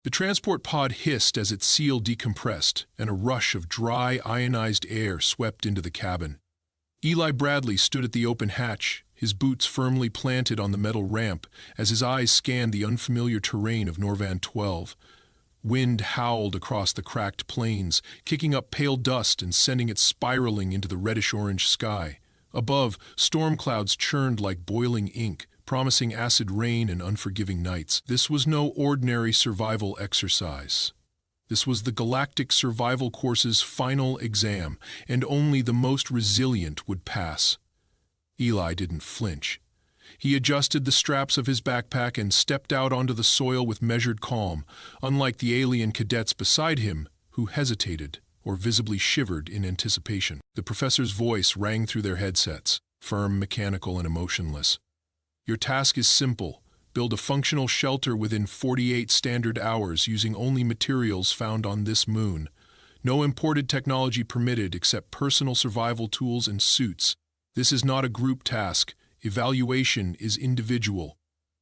The transport pod hissed as its seal decompressed, and a rush of dry, ionized air swept into the cabin. Eli Bradley stood at the open hatch, his boots firmly planted on the metal ramp as his eyes scanned the unfamiliar terrain of Norvan 12. Wind howled across the cracked plains, kicking up pale dust and sending it spiraling into the reddish-orange sky. Above, storm clouds churned like boiling ink, promising acid rain and unforgiving nights. This was no ordinary survival exercise. This was the Galactic Survival Course's final exam, and only the most resilient would pass. Eli didn't flinch. He adjusted the straps of his backpack and stepped out onto the soil with measured calm, unlike the alien cadets beside him, who hesitated or visibly shivered in anticipation. The professor's voice rang through their headsets, firm, mechanical, and emotionless. Your task is simple. Build a functional shelter within 48 standard hours using only materials found on this moon. No imported technology permitted except personal survival tools and suits. This is not a group task. Evaluation is individual.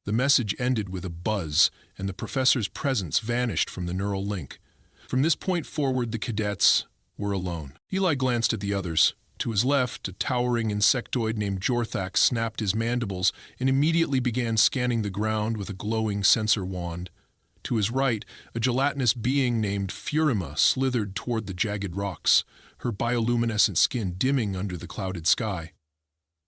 The message ended with a buzz, and the professor's presence vanished from the neural link. From this point forward, the cadets were alone. Eli glanced at the others. To his left, a towering insectoid named Jorthak snapped his mandibles and immediately began scanning the ground with a glowing sensor wand. To his right, a gelatinous being named Furima slithered toward the jagged rocks, her bioluminescent skin dimming under the clouded sky.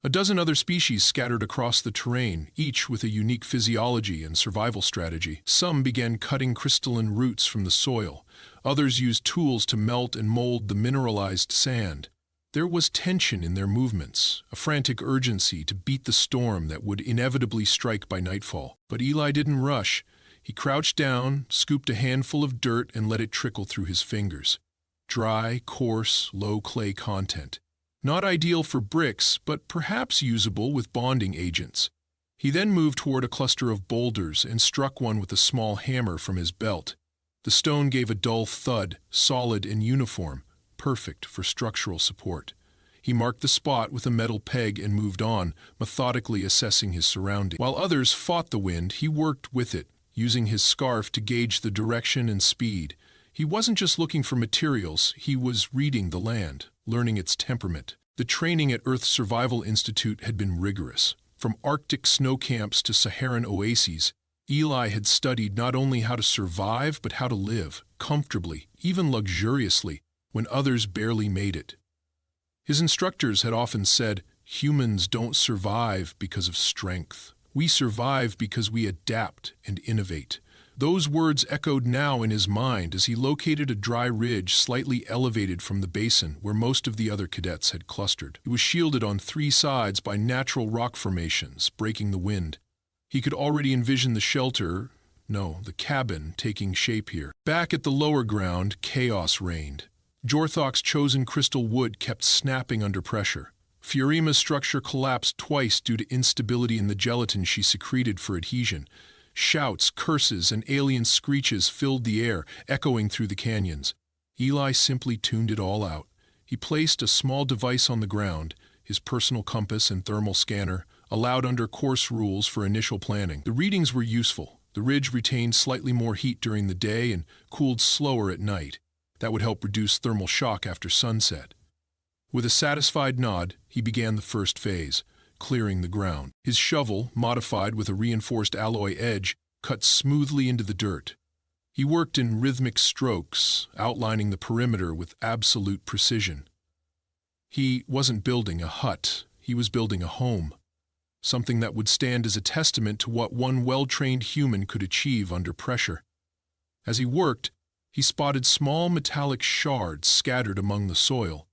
A dozen other species scattered across the terrain, each with a unique physiology and survival strategy. Some began cutting crystalline roots from the soil. Others used tools to melt and mold the mineralized sand. There was tension in their movements, a frantic urgency to beat the storm that would inevitably strike by nightfall. But Eli didn't rush. He crouched down, scooped a handful of dirt, and let it trickle through his fingers. Dry, coarse, low clay content. Not ideal for bricks, but perhaps usable with bonding agents. He then moved toward a cluster of boulders and struck one with a small hammer from his belt. The stone gave a dull thud, solid and uniform, perfect for structural support. He marked the spot with a metal peg and moved on, methodically assessing his surroundings. While others fought the wind, he worked with it, using his scarf to gauge the direction and speed. He wasn't just looking for materials, he was reading the land, learning its temperament. The training at Earth's Survival Institute had been rigorous. From Arctic snow camps to Saharan oases, Eli had studied not only how to survive, but how to live, comfortably, even luxuriously, when others barely made it. His instructors had often said, "Humans don't survive because of strength. We survive because we adapt and innovate." Those words echoed now in his mind as he located a dry ridge slightly elevated from the basin where most of the other cadets had clustered. It was shielded on three sides by natural rock formations, breaking the wind. He could already envision the cabin taking shape here. Back at the lower ground, chaos reigned. Jorthok's chosen crystal wood kept snapping under pressure. Furima's structure collapsed twice due to instability in the gelatin she secreted for adhesion. Shouts, curses, and alien screeches filled the air, echoing through the canyons. Eli simply tuned it all out. He placed a small device on the ground, his personal compass and thermal scanner, allowed under course rules for initial planning. The readings were useful. The ridge retained slightly more heat during the day and cooled slower at night. That would help reduce thermal shock after sunset. With a satisfied nod, he began the first phase, clearing the ground. His shovel, modified with a reinforced alloy edge, cut smoothly into the dirt. He worked in rhythmic strokes, outlining the perimeter with absolute precision. He wasn't building a hut, he was building a home, something that would stand as a testament to what one well-trained human could achieve under pressure. As he worked, he spotted small metallic shards scattered among the soil.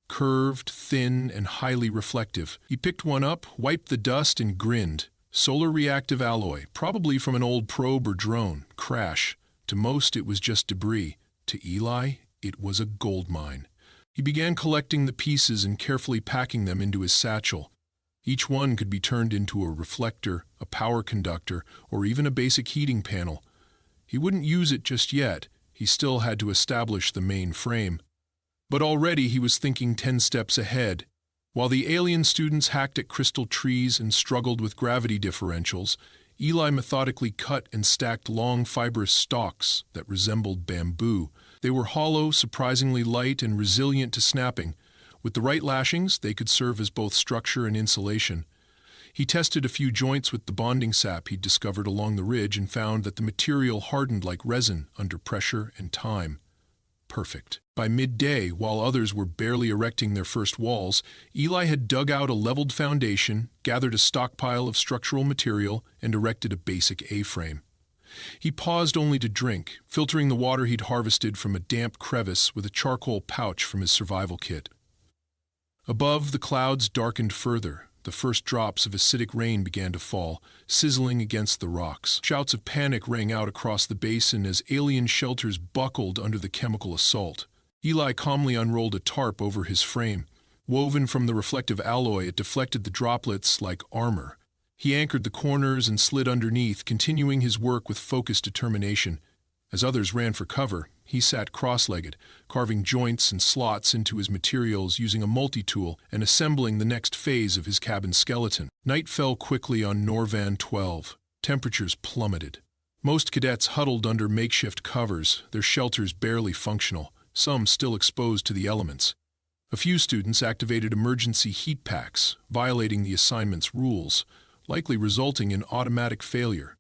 Curved, thin, and highly reflective. He picked one up, wiped the dust, and grinned. Solar reactive alloy, probably from an old probe or drone. Crash. To most, it was just debris. To Eli, it was a gold mine. He began collecting the pieces and carefully packing them into his satchel. Each one could be turned into a reflector, a power conductor, or even a basic heating panel. He wouldn't use it just yet. He still had to establish the main frame. But already he was thinking 10 steps ahead. While the alien students hacked at crystal trees and struggled with gravity differentials, Eli methodically cut and stacked long fibrous stalks that resembled bamboo. They were hollow, surprisingly light, and resilient to snapping. With the right lashings, they could serve as both structure and insulation. He tested a few joints with the bonding sap he'd discovered along the ridge and found that the material hardened like resin under pressure and time. Perfect. By midday, while others were barely erecting their first walls, Eli had dug out a leveled foundation, gathered a stockpile of structural material, and erected a basic A-frame. He paused only to drink, filtering the water he'd harvested from a damp crevice with a charcoal pouch from his survival kit. Above, the clouds darkened further. The first drops of acidic rain began to fall, sizzling against the rocks. Shouts of panic rang out across the basin as alien shelters buckled under the chemical assault. Eli calmly unrolled a tarp over his frame. Woven from the reflective alloy, it deflected the droplets like armor. He anchored the corners and slid underneath, continuing his work with focused determination. As others ran for cover, he sat cross-legged, carving joints and slots into his materials using a multi-tool and assembling the next phase of his cabin skeleton. Night fell quickly on Norvan 12. Temperatures plummeted. Most cadets huddled under makeshift covers, their shelters barely functional, some still exposed to the elements. A few students activated emergency heat packs, violating the assignment's rules, likely resulting in automatic failure.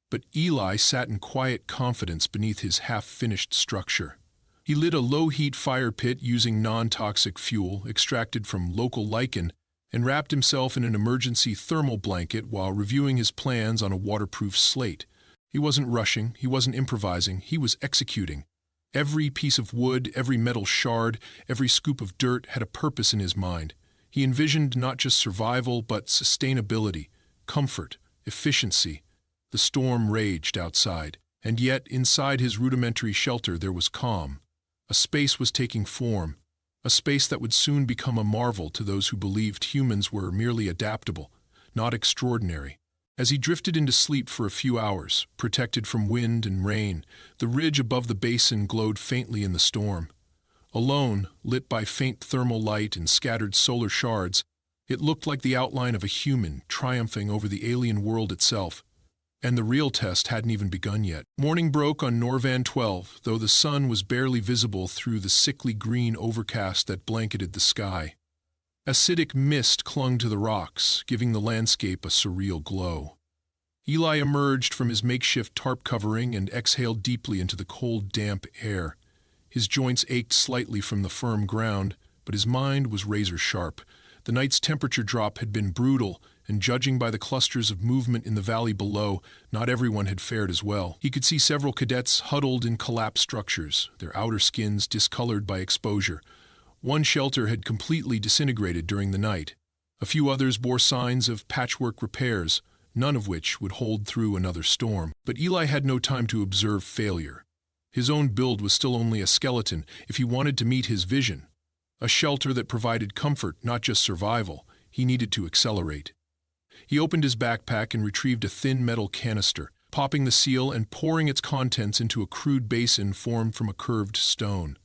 But Eli sat in quiet confidence beneath his half-finished structure. He lit a low-heat fire pit using non-toxic fuel extracted from local lichen and wrapped himself in an emergency thermal blanket while reviewing his plans on a waterproof slate. He wasn't rushing, he wasn't improvising, he was executing. Every piece of wood, every metal shard, every scoop of dirt had a purpose in his mind. He envisioned not just survival, but sustainability, comfort, efficiency. The storm raged outside, and yet inside his rudimentary shelter there was calm. A space was taking form, a space that would soon become a marvel to those who believed humans were merely adaptable, not extraordinary. As he drifted into sleep for a few hours, protected from wind and rain, the ridge above the basin glowed faintly in the storm. Alone, lit by faint thermal light and scattered solar shards, it looked like the outline of a human triumphing over the alien world itself. And the real test hadn't even begun yet. Morning broke on Norvan 12, though the sun was barely visible through the sickly green overcast that blanketed the sky. Acidic mist clung to the rocks, giving the landscape a surreal glow. Eli emerged from his makeshift tarp covering and exhaled deeply into the cold, damp air. His joints ached slightly from the firm ground, but his mind was razor-sharp. The night's temperature drop had been brutal, and judging by the clusters of movement in the valley below, not everyone had fared as well. He could see several cadets huddled in collapsed structures, their outer skins discolored by exposure. One shelter had completely disintegrated during the night. A few others bore signs of patchwork repairs, none of which would hold through another storm. But Eli had no time to observe failure. His own build was still only a skeleton if he wanted to meet his vision. A shelter that provided comfort, not just survival. He needed to accelerate. He opened his backpack and retrieved a thin metal canister, popping the seal and pouring its contents into a crude basin formed from a curved stone.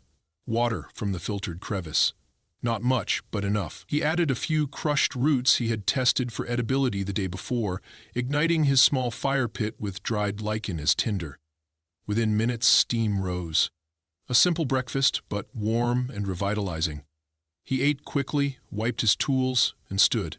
Water from the filtered crevice. Not much, but enough. He added a few crushed roots he had tested for edibility the day before, igniting his small fire pit with dried lichen as tinder. Within minutes, steam rose. A simple breakfast, but warm and revitalizing. He ate quickly, wiped his tools, and stood.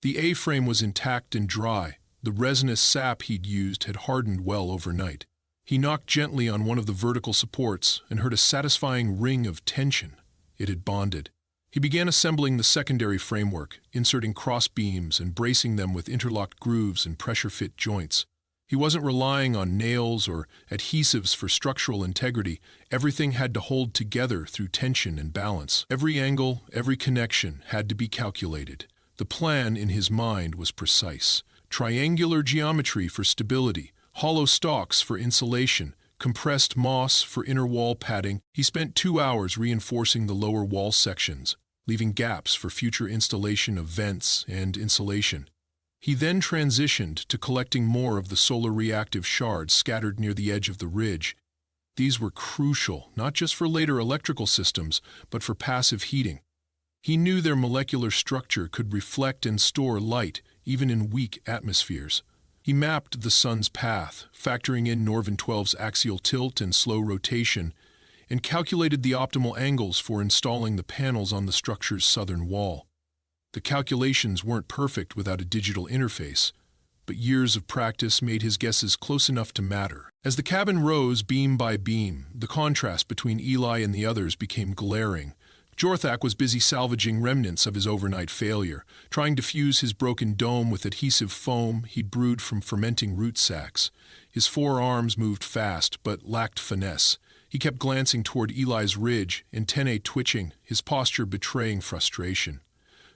The A-frame was intact and dry. The resinous sap he'd used had hardened well overnight. He knocked gently on one of the vertical supports and heard a satisfying ring of tension. It had bonded. He began assembling the secondary framework, inserting cross beams and bracing them with interlocked grooves and pressure-fit joints. He wasn't relying on nails or adhesives for structural integrity. Everything had to hold together through tension and balance. Every angle, every connection had to be calculated. The plan in his mind was precise. Triangular geometry for stability, hollow stalks for insulation, compressed moss for inner wall padding. He spent 2 hours reinforcing the lower wall sections, leaving gaps for future installation of vents and insulation. He then transitioned to collecting more of the solar reactive shards scattered near the edge of the ridge. These were crucial, not just for later electrical systems, but for passive heating. He knew their molecular structure could reflect and store light, even in weak atmospheres. He mapped the sun's path, factoring in Norvin 12's axial tilt and slow rotation, and calculated the optimal angles for installing the panels on the structure's southern wall. The calculations weren't perfect without a digital interface, but years of practice made his guesses close enough to matter. As the cabin rose beam by beam, the contrast between Eli and the others became glaring. Jorthak was busy salvaging remnants of his overnight failure, trying to fuse his broken dome with adhesive foam he'd brewed from fermenting root sacs. His forearms moved fast, but lacked finesse. He kept glancing toward Eli's ridge, antennae twitching, his posture betraying frustration.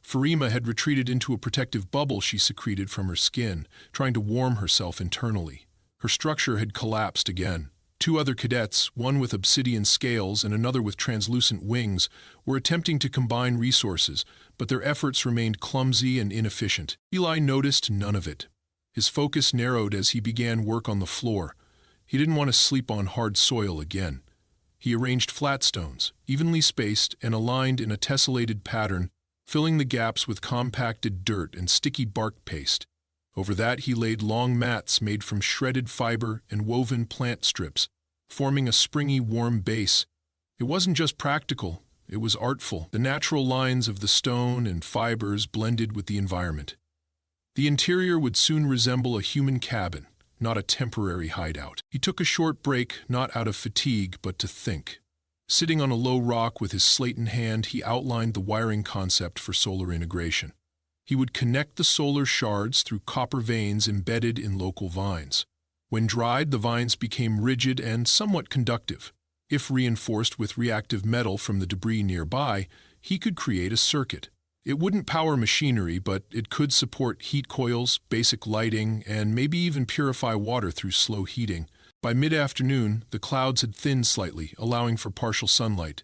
Farima had retreated into a protective bubble she secreted from her skin, trying to warm herself internally. Her structure had collapsed again. Two other cadets, one with obsidian scales and another with translucent wings, were attempting to combine resources, but their efforts remained clumsy and inefficient. Eli noticed none of it. His focus narrowed as he began work on the floor. He didn't want to sleep on hard soil again. He arranged flat stones, evenly spaced and aligned in a tessellated pattern, filling the gaps with compacted dirt and sticky bark paste. Over that he laid long mats made from shredded fiber and woven plant strips, forming a springy, warm base. It wasn't just practical, it was artful. The natural lines of the stone and fibers blended with the environment. The interior would soon resemble a human cabin, not a temporary hideout. He took a short break, not out of fatigue, but to think. Sitting on a low rock with his slate in hand, he outlined the wiring concept for solar integration. He would connect the solar shards through copper veins embedded in local vines. When dried, the vines became rigid and somewhat conductive. If reinforced with reactive metal from the debris nearby, he could create a circuit. It wouldn't power machinery, but it could support heat coils, basic lighting, and maybe even purify water through slow heating. By mid-afternoon, the clouds had thinned slightly, allowing for partial sunlight.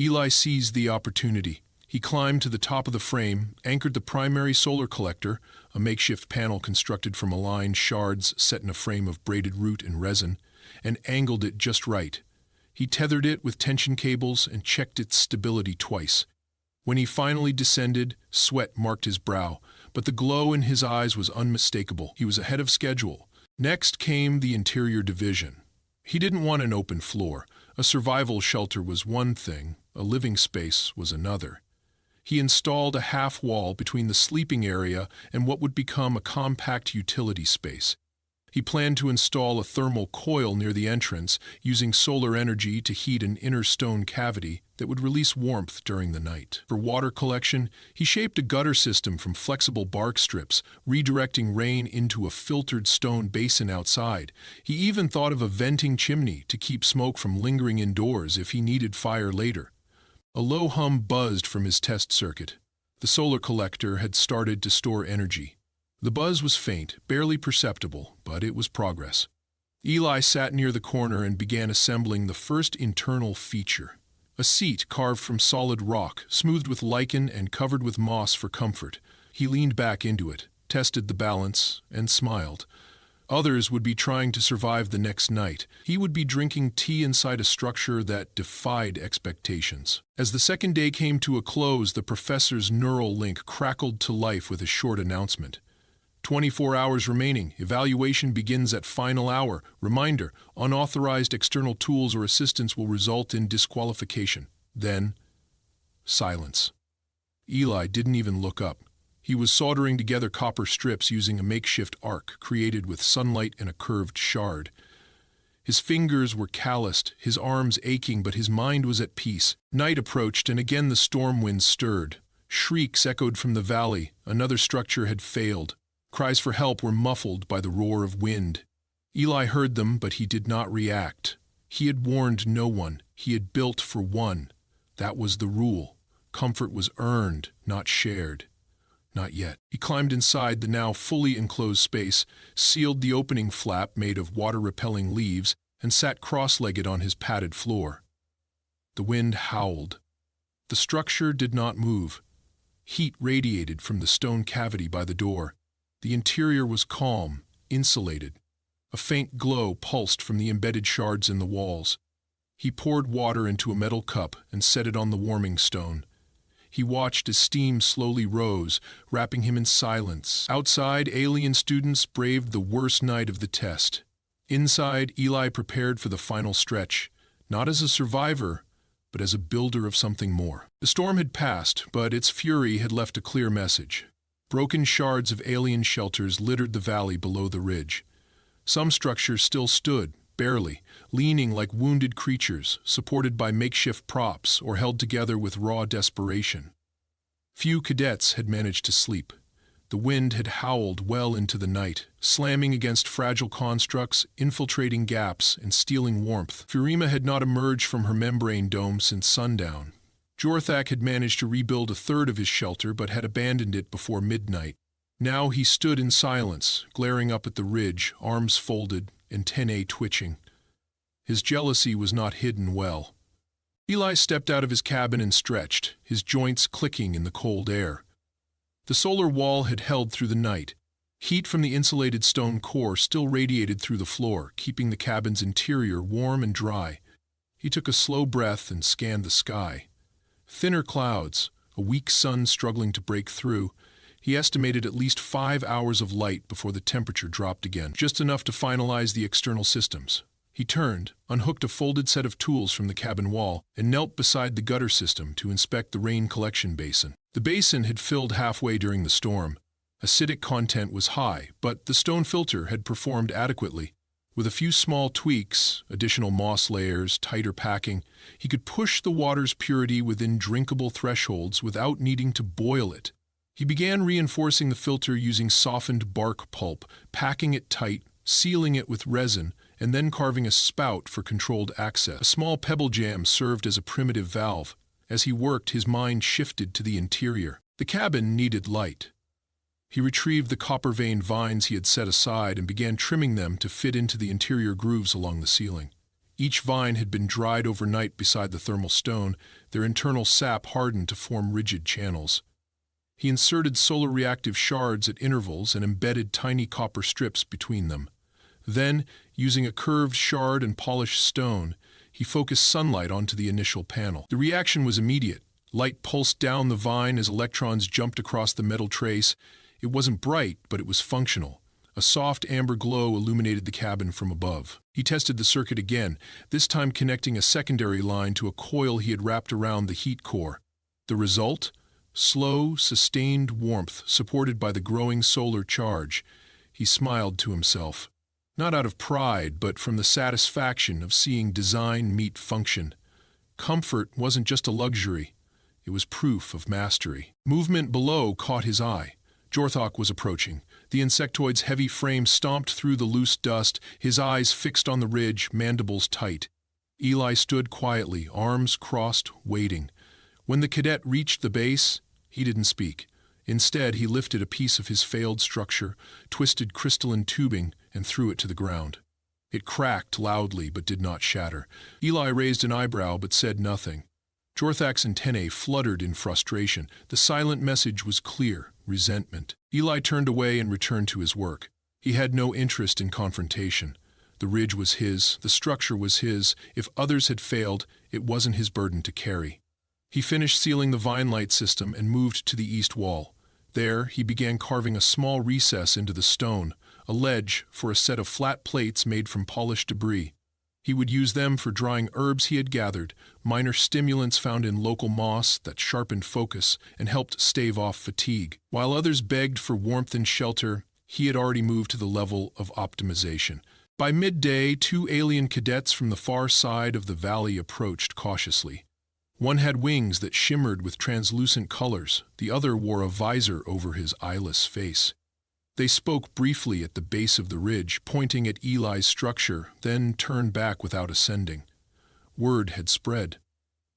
Eli seized the opportunity. He climbed to the top of the frame, anchored the primary solar collector, a makeshift panel constructed from aligned shards set in a frame of braided root and resin, and angled it just right. He tethered it with tension cables and checked its stability twice. When he finally descended, sweat marked his brow, but the glow in his eyes was unmistakable. He was ahead of schedule. Next came the interior division. He didn't want an open floor. A survival shelter was one thing, a living space was another. He installed a half wall between the sleeping area and what would become a compact utility space. He planned to install a thermal coil near the entrance, using solar energy to heat an inner stone cavity that would release warmth during the night. For water collection, he shaped a gutter system from flexible bark strips, redirecting rain into a filtered stone basin outside. He even thought of a venting chimney to keep smoke from lingering indoors if he needed fire later. A low hum buzzed from his test circuit. The solar collector had started to store energy. The buzz was faint, barely perceptible, but it was progress. Eli sat near the corner and began assembling the first internal feature. A seat carved from solid rock, smoothed with lichen and covered with moss for comfort. He leaned back into it, tested the balance, and smiled. Others would be trying to survive the next night. He would be drinking tea inside a structure that defied expectations. As the second day came to a close, the professor's neural link crackled to life with a short announcement. 24 hours remaining. Evaluation begins at final hour. Reminder, unauthorized external tools or assistance will result in disqualification. Then, silence. Eli didn't even look up. He was soldering together copper strips using a makeshift arc created with sunlight and a curved shard. His fingers were calloused, his arms aching, but his mind was at peace. Night approached, and again the storm winds stirred. Shrieks echoed from the valley. Another structure had failed. Cries for help were muffled by the roar of wind. Eli heard them, but he did not react. He had warned no one. He had built for one. That was the rule. Comfort was earned, not shared. Not yet. He climbed inside the now fully enclosed space, sealed the opening flap made of water-repelling leaves, and sat cross-legged on his padded floor. The wind howled. The structure did not move. Heat radiated from the stone cavity by the door. The interior was calm, insulated. A faint glow pulsed from the embedded shards in the walls. He poured water into a metal cup and set it on the warming stone. He watched as steam slowly rose, wrapping him in silence. Outside, alien students braved the worst night of the test. Inside, Eli prepared for the final stretch, not as a survivor, but as a builder of something more. The storm had passed, but its fury had left a clear message. Broken shards of alien shelters littered the valley below the ridge. Some structures still stood, barely, leaning like wounded creatures, supported by makeshift props or held together with raw desperation. Few cadets had managed to sleep. The wind had howled well into the night, slamming against fragile constructs, infiltrating gaps, and stealing warmth. Furima had not emerged from her membrane dome since sundown. Jorthak had managed to rebuild a third of his shelter but had abandoned it before midnight. Now he stood in silence, glaring up at the ridge, arms folded, antennae twitching. His jealousy was not hidden well. Eli stepped out of his cabin and stretched, his joints clicking in the cold air. The solar wall had held through the night. Heat from the insulated stone core still radiated through the floor, keeping the cabin's interior warm and dry. He took a slow breath and scanned the sky. Thinner clouds, a weak sun struggling to break through. He estimated at least 5 hours of light before the temperature dropped again, just enough to finalize the external systems. He turned, unhooked a folded set of tools from the cabin wall, and knelt beside the gutter system to inspect the rain collection basin. The basin had filled halfway during the storm. Acidic content was high, but the stone filter had performed adequately. With a few small tweaks, additional moss layers, tighter packing, he could push the water's purity within drinkable thresholds without needing to boil it. He began reinforcing the filter using softened bark pulp, packing it tight, sealing it with resin, and then carving a spout for controlled access. A small pebble jam served as a primitive valve. As he worked, his mind shifted to the interior. The cabin needed light. He retrieved the copper-veined vines he had set aside and began trimming them to fit into the interior grooves along the ceiling. Each vine had been dried overnight beside the thermal stone, their internal sap hardened to form rigid channels. He inserted solar reactive shards at intervals and embedded tiny copper strips between them. Then, using a curved shard and polished stone, he focused sunlight onto the initial panel. The reaction was immediate. Light pulsed down the vine as electrons jumped across the metal trace. It wasn't bright, but it was functional. A soft amber glow illuminated the cabin from above. He tested the circuit again, this time connecting a secondary line to a coil he had wrapped around the heat core. The result? Slow, sustained warmth supported by the growing solar charge. He smiled to himself. Not out of pride, but from the satisfaction of seeing design meet function. Comfort wasn't just a luxury. It was proof of mastery. Movement below caught his eye. Jorthak was approaching. The insectoid's heavy frame stomped through the loose dust, his eyes fixed on the ridge, mandibles tight. Eli stood quietly, arms crossed, waiting. When the cadet reached the base, he didn't speak. Instead, he lifted a piece of his failed structure, twisted crystalline tubing, and threw it to the ground. It cracked loudly but did not shatter. Eli raised an eyebrow but said nothing. Jorthak's antennae fluttered in frustration. The silent message was clear: resentment. Eli turned away and returned to his work. He had no interest in confrontation. The ridge was his, the structure was his. If others had failed, it wasn't his burden to carry. He finished sealing the vine light system and moved to the east wall. There, he began carving a small recess into the stone, a ledge for a set of flat plates made from polished debris. He would use them for drying herbs he had gathered, minor stimulants found in local moss that sharpened focus and helped stave off fatigue. While others begged for warmth and shelter, he had already moved to the level of optimization. By midday, 2 alien cadets from the far side of the valley approached cautiously. One had wings that shimmered with translucent colors, the other wore a visor over his eyeless face. They spoke briefly at the base of the ridge, pointing at Eli's structure, then turned back without ascending. Word had spread.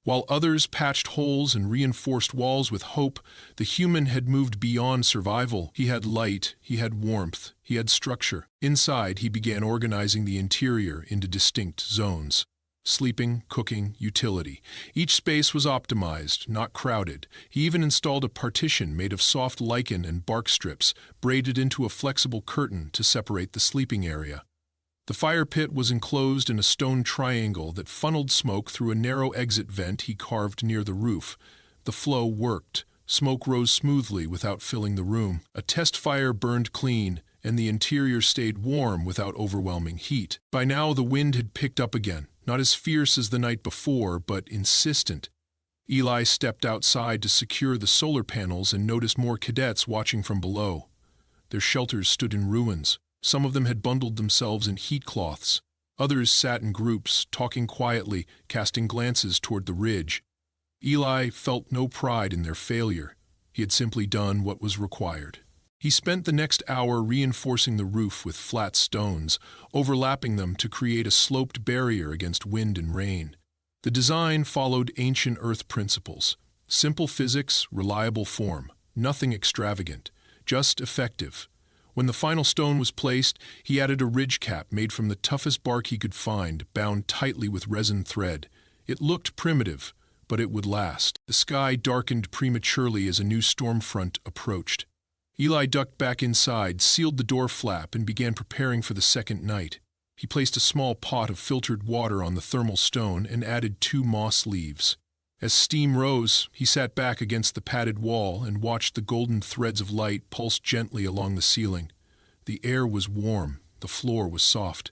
While others patched holes and reinforced walls with hope, the human had moved beyond survival. He had light, he had warmth, he had structure. Inside, he began organizing the interior into distinct zones. Sleeping, cooking, utility. Each space was optimized, not crowded. He even installed a partition made of soft lichen and bark strips, braided into a flexible curtain to separate the sleeping area. The fire pit was enclosed in a stone triangle that funneled smoke through a narrow exit vent he carved near the roof. The flow worked. Smoke rose smoothly without filling the room. A test fire burned clean, and the interior stayed warm without overwhelming heat. By now the wind had picked up again, not as fierce as the night before, but insistent. Eli stepped outside to secure the solar panels and noticed more cadets watching from below. Their shelters stood in ruins. Some of them had bundled themselves in heat cloths. Others sat in groups, talking quietly, casting glances toward the ridge. Eli felt no pride in their failure. He had simply done what was required. He spent the next hour reinforcing the roof with flat stones, overlapping them to create a sloped barrier against wind and rain. The design followed ancient Earth principles. Simple physics, reliable form. Nothing extravagant, just effective. When the final stone was placed, he added a ridge cap made from the toughest bark he could find, bound tightly with resin thread. It looked primitive, but it would last. The sky darkened prematurely as a new storm front approached. Eli ducked back inside, sealed the door flap, and began preparing for the second night. He placed a small pot of filtered water on the thermal stone and added 2 moss leaves. As steam rose, he sat back against the padded wall and watched the golden threads of light pulse gently along the ceiling. The air was warm, the floor was soft.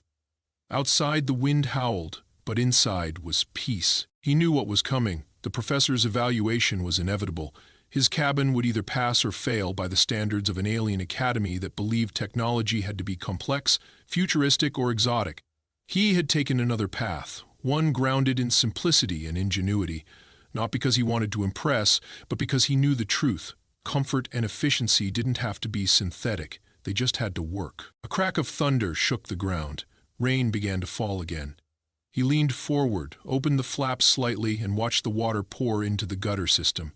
Outside the wind howled, but inside was peace. He knew what was coming. The professor's evaluation was inevitable. His cabin would either pass or fail by the standards of an alien academy that believed technology had to be complex, futuristic, or exotic. He had taken another path, one grounded in simplicity and ingenuity. Not because he wanted to impress, but because he knew the truth. Comfort and efficiency didn't have to be synthetic. They just had to work. A crack of thunder shook the ground. Rain began to fall again. He leaned forward, opened the flaps slightly, and watched the water pour into the gutter system.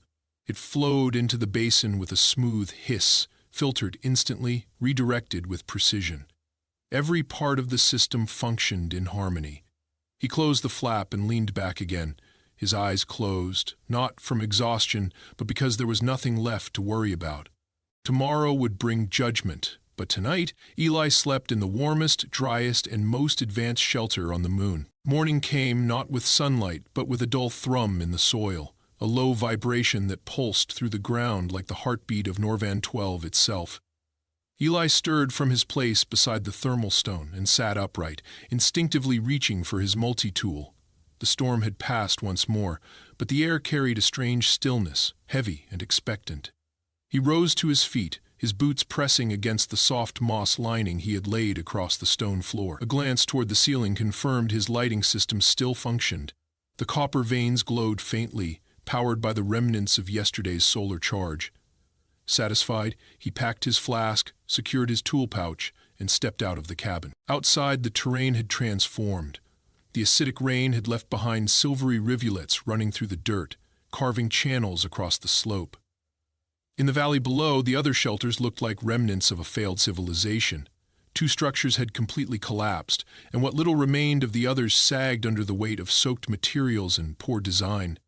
It flowed into the basin with a smooth hiss, filtered instantly, redirected with precision. Every part of the system functioned in harmony. He closed the flap and leaned back again. His eyes closed, not from exhaustion, but because there was nothing left to worry about. Tomorrow would bring judgment, but tonight Eli slept in the warmest, driest, and most advanced shelter on the moon. Morning came not with sunlight, but with a dull thrum in the soil, a low vibration that pulsed through the ground like the heartbeat of Norvan 12 itself. Eli stirred from his place beside the thermal stone and sat upright, instinctively reaching for his multi-tool. The storm had passed once more, but the air carried a strange stillness, heavy and expectant. He rose to his feet, his boots pressing against the soft moss lining he had laid across the stone floor. A glance toward the ceiling confirmed his lighting system still functioned. The copper vanes glowed faintly, powered by the remnants of yesterday's solar charge. Satisfied, he packed his flask, secured his tool pouch, and stepped out of the cabin. Outside, the terrain had transformed. The acidic rain had left behind silvery rivulets running through the dirt, carving channels across the slope. In the valley below, the other shelters looked like remnants of a failed civilization. 2 structures had completely collapsed, and what little remained of the others sagged under the weight of soaked materials and poor design.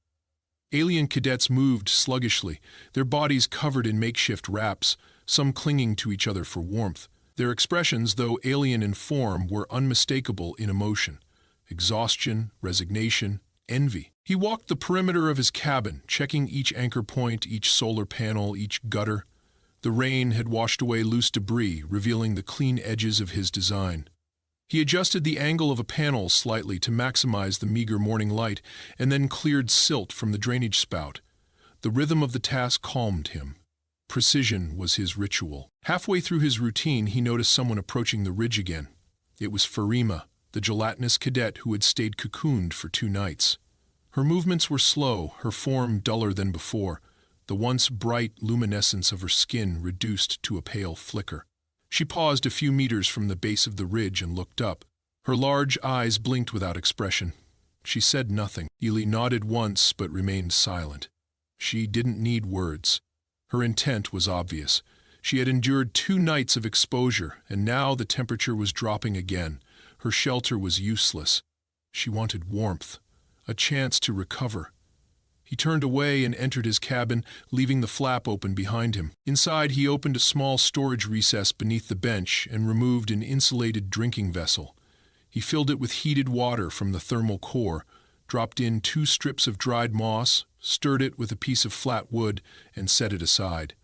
Alien cadets moved sluggishly, their bodies covered in makeshift wraps, some clinging to each other for warmth. Their expressions, though alien in form, were unmistakable in emotion. Exhaustion, resignation, envy. He walked the perimeter of his cabin, checking each anchor point, each solar panel, each gutter. The rain had washed away loose debris, revealing the clean edges of his design. He adjusted the angle of a panel slightly to maximize the meager morning light, and then cleared silt from the drainage spout. The rhythm of the task calmed him. Precision was his ritual. Halfway through his routine, he noticed someone approaching the ridge again. It was Farima, the gelatinous cadet who had stayed cocooned for 2 nights. Her movements were slow, her form duller than before, the once bright luminescence of her skin reduced to a pale flicker. She paused a few meters from the base of the ridge and looked up. Her large eyes blinked without expression. She said nothing. Eli nodded once but remained silent. She didn't need words. Her intent was obvious. She had endured 2 nights of exposure, and now the temperature was dropping again. Her shelter was useless. She wanted warmth, a chance to recover. He turned away and entered his cabin, leaving the flap open behind him. Inside, he opened a small storage recess beneath the bench and removed an insulated drinking vessel. He filled it with heated water from the thermal core, dropped in 2 strips of dried moss, stirred it with a piece of flat wood, and set it aside.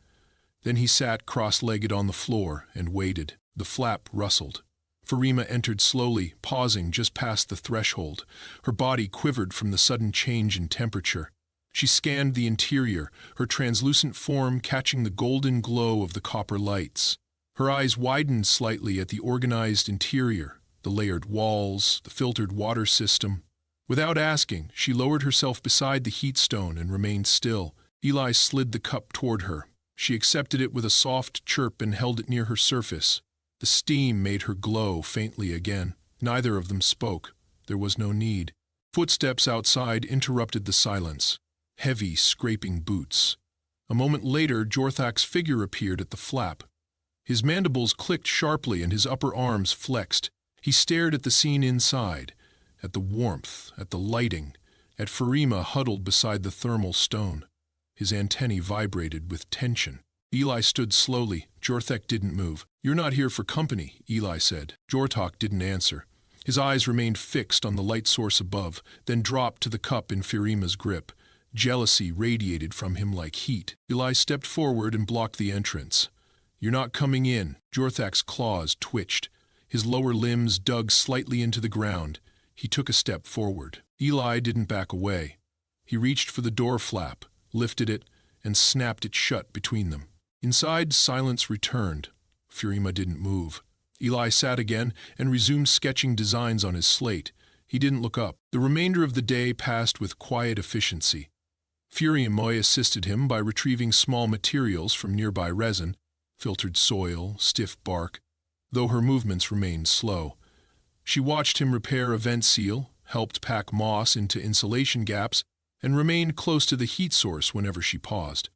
Then he sat cross-legged on the floor and waited. The flap rustled. Farima entered slowly, pausing just past the threshold. Her body quivered from the sudden change in temperature. She scanned the interior, her translucent form catching the golden glow of the copper lights. Her eyes widened slightly at the organized interior, the layered walls, the filtered water system. Without asking, she lowered herself beside the heat stone and remained still. Eli slid the cup toward her. She accepted it with a soft chirp and held it near her surface. The steam made her glow faintly again. Neither of them spoke. There was no need. Footsteps outside interrupted the silence. Heavy, scraping boots. A moment later, Jorthak's figure appeared at the flap. His mandibles clicked sharply and his upper arms flexed. He stared at the scene inside, at the warmth, at the lighting, at Farima huddled beside the thermal stone. His antennae vibrated with tension. Eli stood slowly. Jorthak didn't move. "You're not here for company," Eli said. Jorthak didn't answer. His eyes remained fixed on the light source above, then dropped to the cup in Farima's grip. Jealousy radiated from him like heat. Eli stepped forward and blocked the entrance. "You're not coming in." Jorthak's claws twitched. His lower limbs dug slightly into the ground. He took a step forward. Eli didn't back away. He reached for the door flap, lifted it, and snapped it shut between them. Inside, silence returned. Farima didn't move. Eli sat again and resumed sketching designs on his slate. He didn't look up. The remainder of the day passed with quiet efficiency. Farima assisted him by retrieving small materials from nearby resin, filtered soil, stiff bark, though her movements remained slow. She watched him repair a vent seal, helped pack moss into insulation gaps, and remained close to the heat source whenever she paused.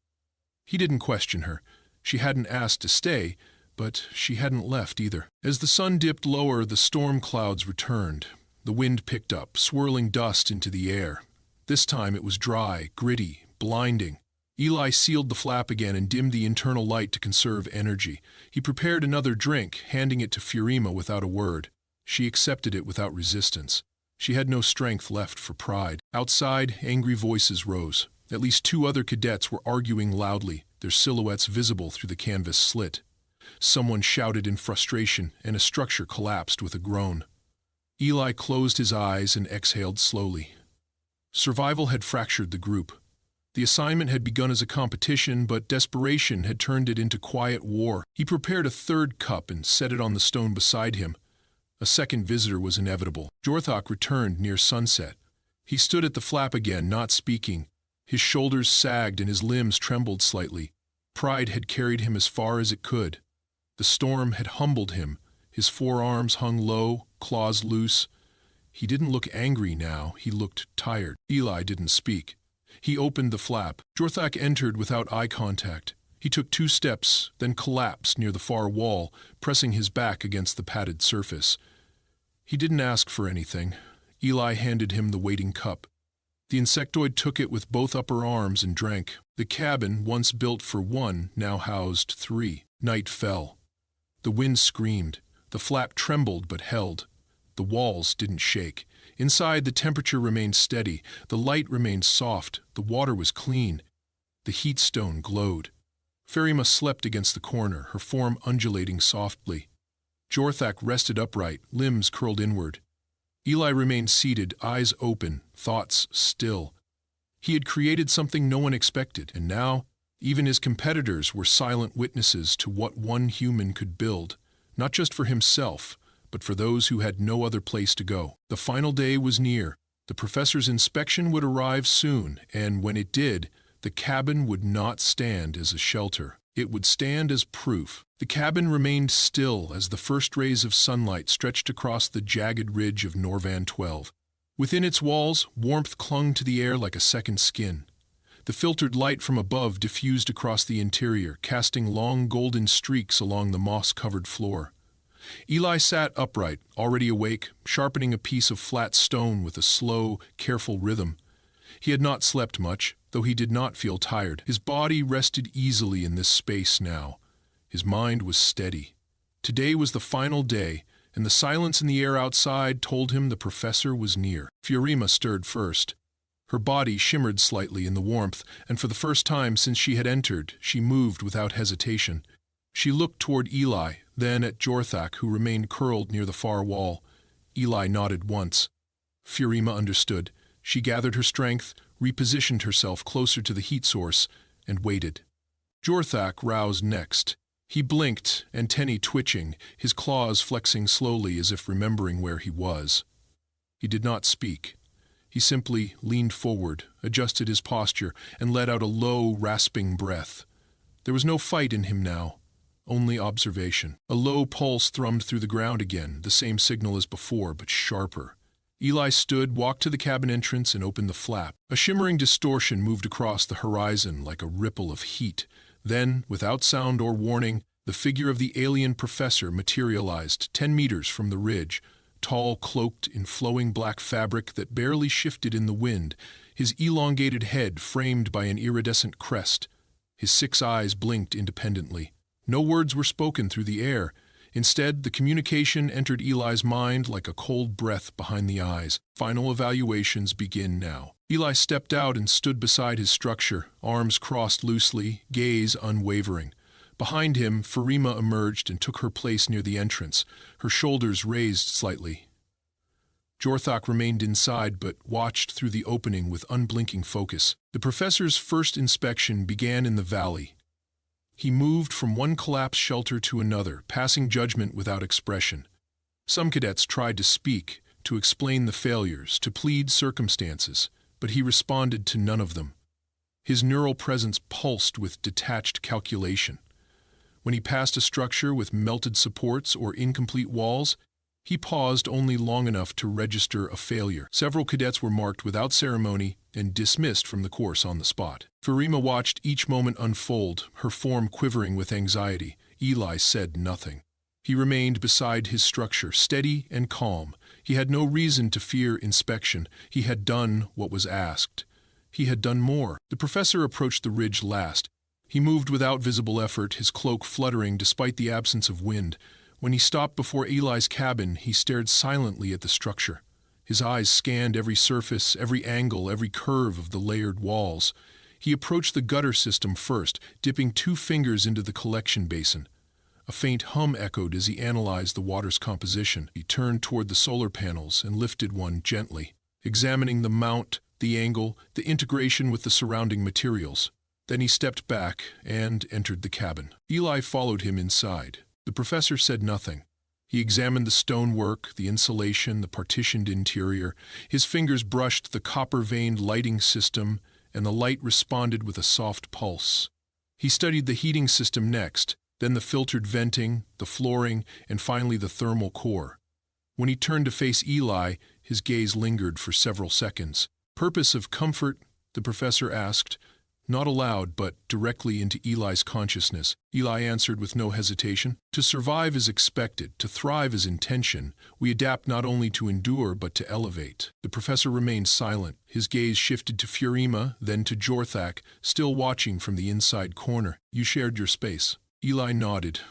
He didn't question her. She hadn't asked to stay, but she hadn't left either. As the sun dipped lower, the storm clouds returned. The wind picked up, swirling dust into the air. This time it was dry, gritty, blinding. Eli sealed the flap again and dimmed the internal light to conserve energy. He prepared another drink, handing it to Farima without a word. She accepted it without resistance. She had no strength left for pride. Outside, angry voices rose. At least 2 other cadets were arguing loudly, their silhouettes visible through the canvas slit. Someone shouted in frustration, and a structure collapsed with a groan. Eli closed his eyes and exhaled slowly. Survival had fractured the group. The assignment had begun as a competition, but desperation had turned it into quiet war. He prepared a 3rd cup and set it on the stone beside him. A second visitor was inevitable. Jorthak returned near sunset. He stood at the flap again, not speaking. His shoulders sagged and his limbs trembled slightly. Pride had carried him as far as it could. The storm had humbled him. His forearms hung low, claws loose. He didn't look angry now. He looked tired. Eli didn't speak. He opened the flap. Jorthak entered without eye contact. He took 2 steps, then collapsed near the far wall, pressing his back against the padded surface. He didn't ask for anything. Eli handed him the waiting cup. The insectoid took it with both upper arms and drank. The cabin, once built for 1, now housed 3. Night fell. The wind screamed. The flap trembled but held. The walls didn't shake. Inside, the temperature remained steady. The light remained soft. The water was clean. The heat stone glowed. Farima slept against the corner, her form undulating softly. Jorthak rested upright, limbs curled inward. Eli remained seated, eyes open, thoughts still. He had created something no one expected, and now, even his competitors were silent witnesses to what one human could build, not just for himself, but for those who had no other place to go. The final day was near. The professor's inspection would arrive soon, and when it did, the cabin would not stand as a shelter. It would stand as proof. The cabin remained still as the first rays of sunlight stretched across the jagged ridge of Norvan 12. Within its walls, warmth clung to the air like a second skin. The filtered light from above diffused across the interior, casting long golden streaks along the moss-covered floor. Eli sat upright, already awake, sharpening a piece of flat stone with a slow, careful rhythm. He had not slept much, though he did not feel tired. His body rested easily in this space now. His mind was steady. Today was the final day, and the silence in the air outside told him the professor was near. Fiorima stirred first. Her body shimmered slightly in the warmth, and for the first time since she had entered, she moved without hesitation. She looked toward Eli, then at Jorthak, who remained curled near the far wall. Eli nodded once. Fiorima understood. She gathered her strength, repositioned herself closer to the heat source, and waited. Jorthak roused next. He blinked, antennae twitching, his claws flexing slowly as if remembering where he was. He did not speak. He simply leaned forward, adjusted his posture, and let out a low, rasping breath. There was no fight in him now, only observation. A low pulse thrummed through the ground again, the same signal as before, but sharper. Eli stood, walked to the cabin entrance, and opened the flap. A shimmering distortion moved across the horizon like a ripple of heat. Then, without sound or warning, the figure of the alien professor materialized 10 meters from the ridge, tall, cloaked in flowing black fabric that barely shifted in the wind, his elongated head framed by an iridescent crest. His 6 eyes blinked independently. No words were spoken through the air. Instead, the communication entered Eli's mind like a cold breath behind the eyes. Final evaluations begin now. Eli stepped out and stood beside his structure, arms crossed loosely, gaze unwavering. Behind him, Fiorima emerged and took her place near the entrance, her shoulders raised slightly. Jorthak remained inside but watched through the opening with unblinking focus. The professor's first inspection began in the valley. He moved from one collapsed shelter to another, passing judgment without expression. Some cadets tried to speak, to explain the failures, to plead circumstances, but he responded to none of them. His neural presence pulsed with detached calculation. When he passed a structure with melted supports or incomplete walls, he paused only long enough to register a failure. Several cadets were marked without ceremony and dismissed from the course on the spot. Fiorima watched each moment unfold, her form quivering with anxiety. Eli said nothing. He remained beside his structure, steady and calm. He had no reason to fear inspection. He had done what was asked. He had done more. The professor approached the ridge last. He moved without visible effort, his cloak fluttering despite the absence of wind. When he stopped before Eli's cabin, he stared silently at the structure. His eyes scanned every surface, every angle, every curve of the layered walls. He approached the gutter system first, dipping 2 fingers into the collection basin. A faint hum echoed as he analyzed the water's composition. He turned toward the solar panels and lifted one gently, examining the mount, the angle, the integration with the surrounding materials. Then he stepped back and entered the cabin. Eli followed him inside. The professor said nothing. He examined the stonework, the insulation, the partitioned interior. His fingers brushed the copper-veined lighting system, and the light responded with a soft pulse. He studied the heating system next, then the filtered venting, the flooring, and finally the thermal core. When he turned to face Eli, his gaze lingered for several seconds. "Purpose of comfort?" the professor asked. Not aloud, but directly into Eli's consciousness. Eli answered with no hesitation. "To survive is expected, to thrive is intention. We adapt not only to endure, but to elevate." The professor remained silent. His gaze shifted to Fiorima, then to Jorthak, still watching from the inside corner. "You shared your space." Eli nodded.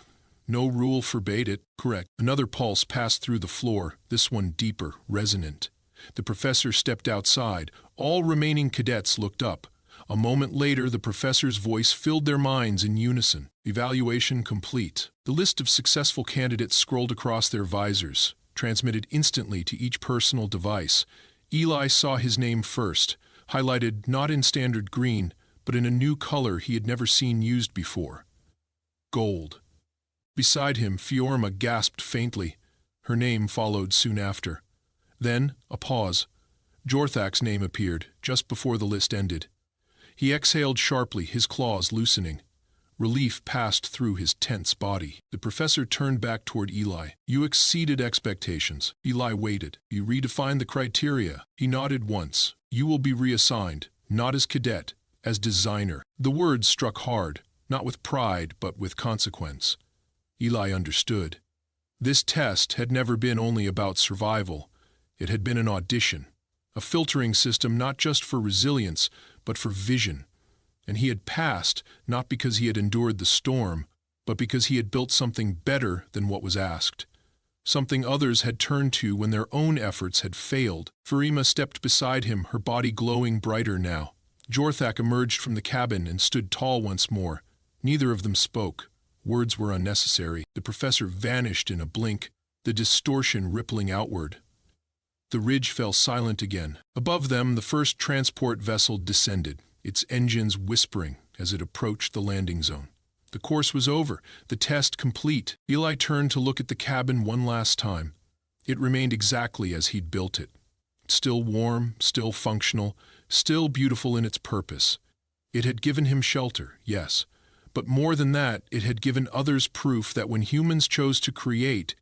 "No rule forbade it." "Correct." Another pulse passed through the floor, this one deeper, resonant. The professor stepped outside. All remaining cadets looked up. A moment later, the professor's voice filled their minds in unison. Evaluation complete. The list of successful candidates scrolled across their visors, transmitted instantly to each personal device. Eli saw his name first, highlighted not in standard green, but in a new color he had never seen used before. Gold. Beside him, Fiorima gasped faintly. Her name followed soon after. Then, a pause. Jorthak's name appeared, just before the list ended. He exhaled sharply, his claws loosening. Relief passed through his tense body. The professor turned back toward Eli. "You exceeded expectations." Eli waited. "You redefined the criteria." He nodded once. "You will be reassigned, not as cadet, as designer." The words struck hard, not with pride, but with consequence. Eli understood. This test had never been only about survival. It had been an audition, a filtering system not just for resilience, but for vision. And he had passed, not because he had endured the storm, but because he had built something better than what was asked. something others had turned to when their own efforts had failed. Farima stepped beside him, her body glowing brighter now. Jorthak emerged from the cabin and stood tall once more. Neither of them spoke. Words were unnecessary. The professor vanished in a blink, the distortion rippling outward. The ridge fell silent again. Above them, the first transport vessel descended, its engines whispering as it approached the landing zone. The course was over, the test complete. Eli turned to look at the cabin one last time. It remained exactly as he'd built it. Still warm, still functional, still beautiful in its purpose. It had given him shelter, yes, but more than that, it had given others proof that when humans chose to create,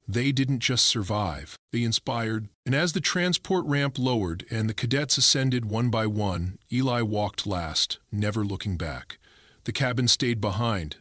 they didn't just survive, they inspired. And as the transport ramp lowered and the cadets ascended one by one, Eli walked last, never looking back. The cabin stayed behind,